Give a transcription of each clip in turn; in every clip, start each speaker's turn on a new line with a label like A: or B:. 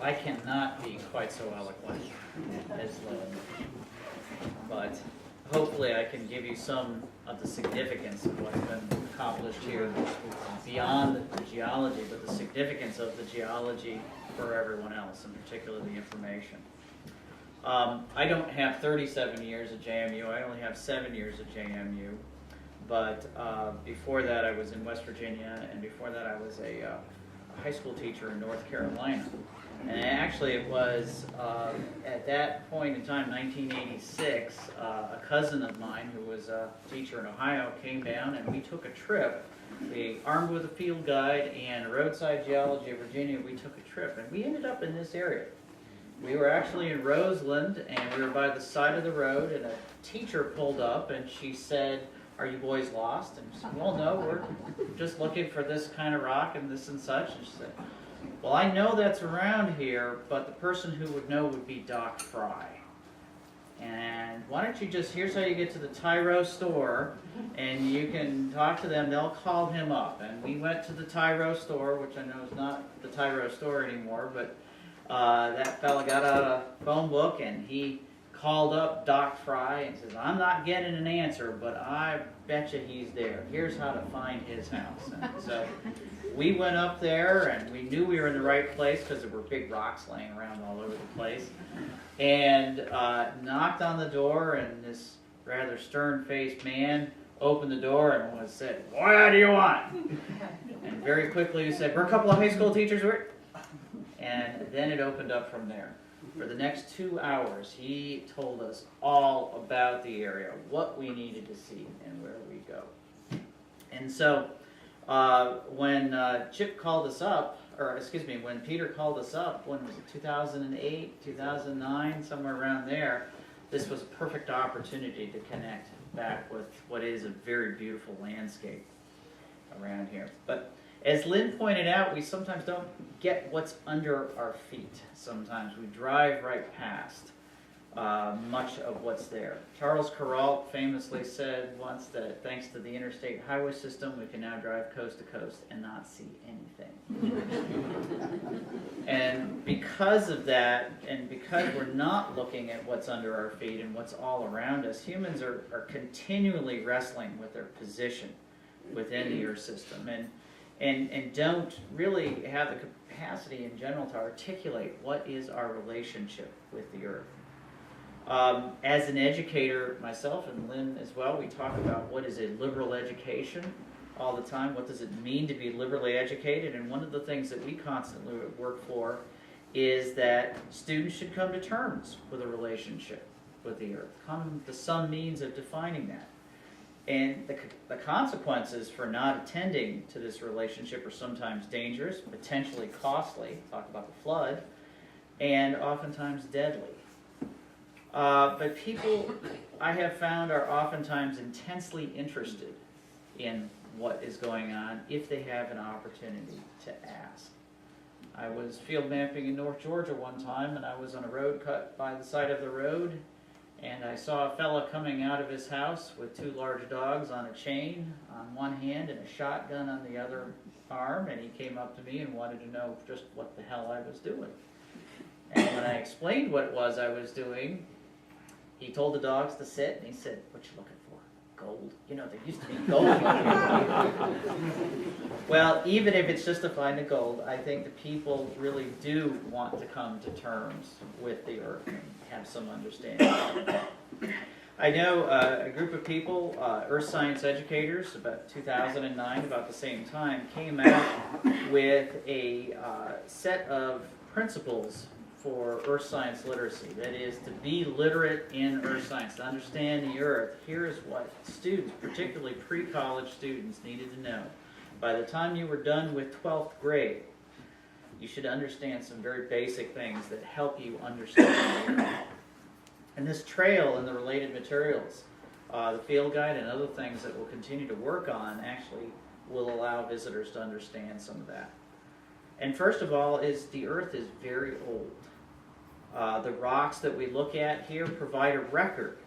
A: I cannot be quite so eloquent as Lynn, but hopefully I can give you some of the significance of what's been accomplished here beyond the geology, but the significance of the geology for everyone else, and particularly the information. I don't have 37 years at JMU, I only have 7 years at JMU, but before that I was in West Virginia, and before that I was a high school teacher in North Carolina. And actually it was at that point in time, 1986, a cousin of mine who was a teacher in Ohio came down and we took a trip. We, armed with a field guide and roadside geology of Virginia, we took a trip and we ended up in this area. We were actually in Roseland and we were by the side of the road and a teacher pulled up and she said, "Are you boys lost?" And we said, "Well, no, we're just looking for this kind of rock and this and such." And she said, "Well, I know that's around here, but the person who would know would be Doc Fry. And why don't you just, here's how you get to the Tyro store, and you can talk to them, they'll call him up." And we went to the Tyro store, which I know is not the Tyro store anymore, but that fella got out a phone book and he called up Doc Fry and says, "I'm not getting an answer, but I bet you he's there. Here's how to find his house." And so we went up there and we knew we were in the right place because there were big rocks laying around all over the place. And knocked on the door, and this rather stern-faced man opened the door and said, "What do you want?" And very quickly he said, "We're a couple of high school teachers." And then it opened up from there. For the next 2 hours, he told us all about the area, what we needed to see, and where we go. And so when Chip called us up, or excuse me, when Peter called us up, when was it, 2008, 2009, somewhere around there, this was a perfect opportunity to connect back with what is a very beautiful landscape around here. But as Lynn pointed out, we sometimes don't get what's under our feet. Sometimes we drive right past much of what's there. Charles Kuralt famously said once that thanks to the interstate highway system, we can now drive coast to coast and not see anything. And because of that, and because we're not looking at what's under our feet and what's all around us, humans are continually wrestling with their position within the Earth system. And don't really have the capacity in general to articulate what is our relationship with the Earth. As an educator myself, and Lynn as well, we talk about what is a liberal education all the time. What does it mean to be liberally educated? And one of the things that we constantly work for is that students should come to terms with a relationship with the Earth, come to some means of defining that. And the consequences for not attending to this relationship are sometimes dangerous, potentially costly, talk about the flood, and oftentimes deadly. But people, I have found, are oftentimes intensely interested in what is going on if they have an opportunity to ask. I was field mapping in North Georgia one time, and I was on a road cut by the side of the road, and I saw a fella coming out of his house with 2 large dogs on a chain on one hand and a shotgun on the other arm, and he came up to me and wanted to know just what the hell I was doing. And when I explained what it was I was doing, he told the dogs to sit, and he said, "What you looking for? Gold? You know, there used to be gold." Well, even if it's just to find the gold, I think the people really do want to come to terms with the Earth and have some understanding of it. I know a group of people, earth science educators, about 2009, about the same time, came out with a set of principles for earth science literacy. That is, to be literate in earth science, to understand the Earth. Here is what students, particularly pre-college students, needed to know. By the time you were done with 12th grade, you should understand some very basic things that help you understand the Earth. And this trail and the related materials, the field guide and other things that we'll continue to work on, actually will allow visitors to understand some of that. And first of all, the Earth is very old. The rocks that we look at here provide a record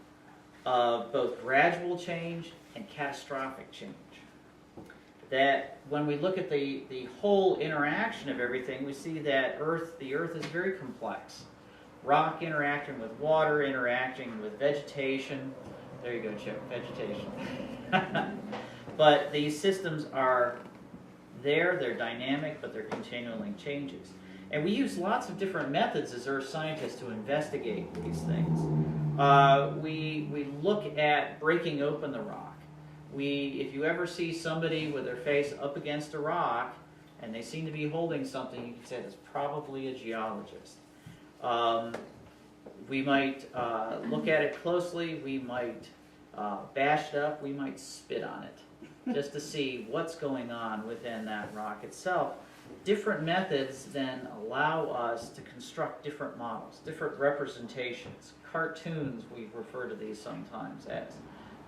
A: of both gradual change and catastrophic change. that when we look at the whole interaction of everything, we see that the Earth is very complex. Rock interacting with water, interacting with vegetation. There you go, Chip, vegetation. But these systems are there, they're dynamic, but they're continually changes. And we use lots of different methods as earth scientists to investigate these things. We look at breaking open the rock. If you ever see somebody with their face up against a rock and they seem to be holding something, you can say that's probably a geologist. We might look at it closely, we might bash it up, we might spit on it, just to see what's going on within that rock itself. Different methods then allow us to construct different models, different representations. Cartoons, we refer to these sometimes as.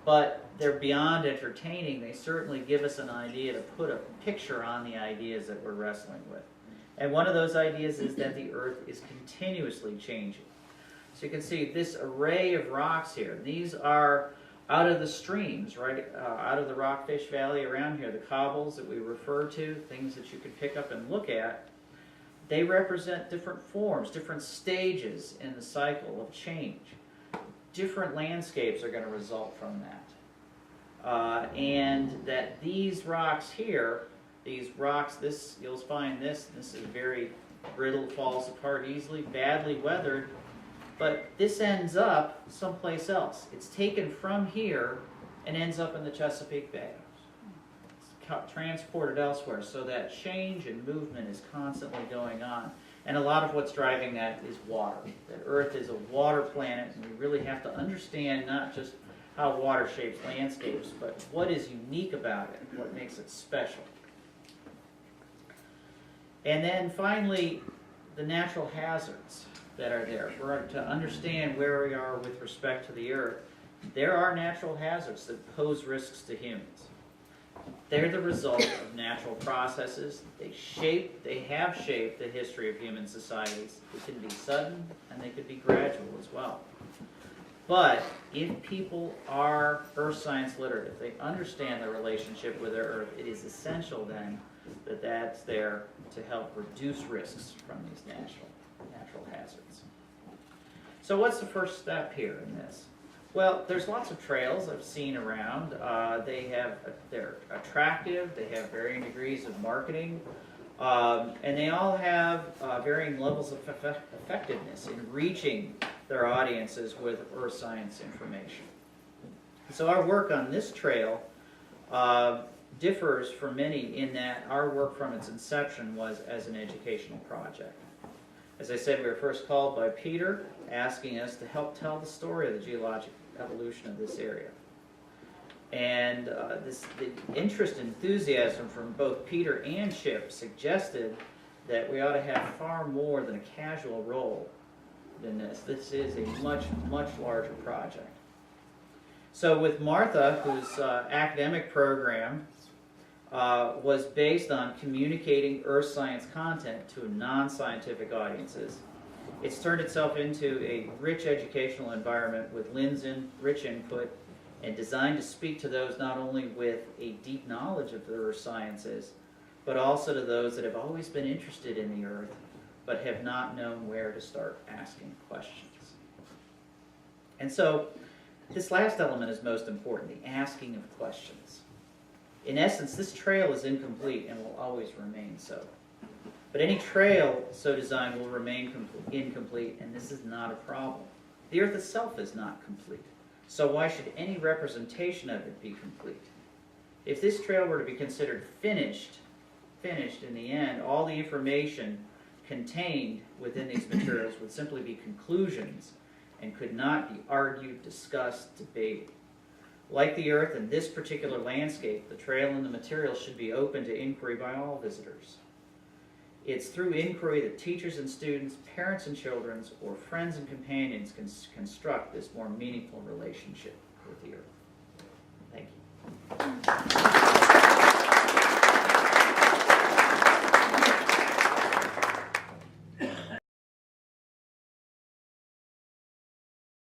A: But they're beyond entertaining. They certainly give us an idea to put a picture on the ideas that we're wrestling with. And one of those ideas is that the Earth is continuously changing. So you can see this array of rocks here. These are out of the streams, right, out of the Rockfish Valley around here, the cobbles that we refer to, things that you can pick up and look at. They represent different forms, different stages in the cycle of change. Different landscapes are going to result from that. And that these rocks here, you'll find this is very brittle, falls apart easily, badly weathered, but this ends up someplace else. It's taken from here and ends up in the Chesapeake Bay. It's transported elsewhere, so that change and movement is constantly going on. And a lot of what's driving that is water. That Earth is a water planet, and we really have to understand not just how water shapes landscapes, but what is unique about it, what makes it special. And then finally, the natural hazards that are there. To understand where we are with respect to the Earth, there are natural hazards that pose risks to humans. They're the result of natural processes. They have shaped the history of human societies. They can be sudden and they could be gradual as well. But if people are earth science literate, if they understand the relationship with their Earth, it is essential then that that's there to help reduce risks from these natural hazards. So what's the first step here in this? Well, there's lots of trails I've seen around. They're attractive, they have varying degrees of marketing, and they all have varying levels of effectiveness in reaching their audiences with earth science information. So our work on this trail differs from many in that our work from its inception was as an educational project. As I said, we were first called by Peter, asking us to help tell the story of the geologic evolution of this area. And the interest and enthusiasm from both Peter and Chip suggested that we ought to have far more than a casual role than this. This is a much, much larger project. So with Martha, whose academic program was based on communicating earth science content to non-scientific audiences, it's turned itself into a rich educational environment with Lynn's rich input and designed to speak to those not only with a deep knowledge of the earth sciences, but also to those that have always been interested in the earth, but have not known where to start asking questions. And so, this last element is most important, the asking of questions. In essence, this trail is incomplete and will always remain so. But any trail so designed will remain incomplete, and this is not a problem. The Earth itself is not complete, so why should any representation of it be complete? If this trail were to be considered finished in the end, all the information contained within these materials would simply be conclusions and could not be argued, discussed, debated. Like the Earth in this particular landscape, the trail and the materials should be open to inquiry by all visitors. It's through inquiry that teachers and students, parents and children, or friends and companions can construct this more meaningful relationship with the Earth. Thank you.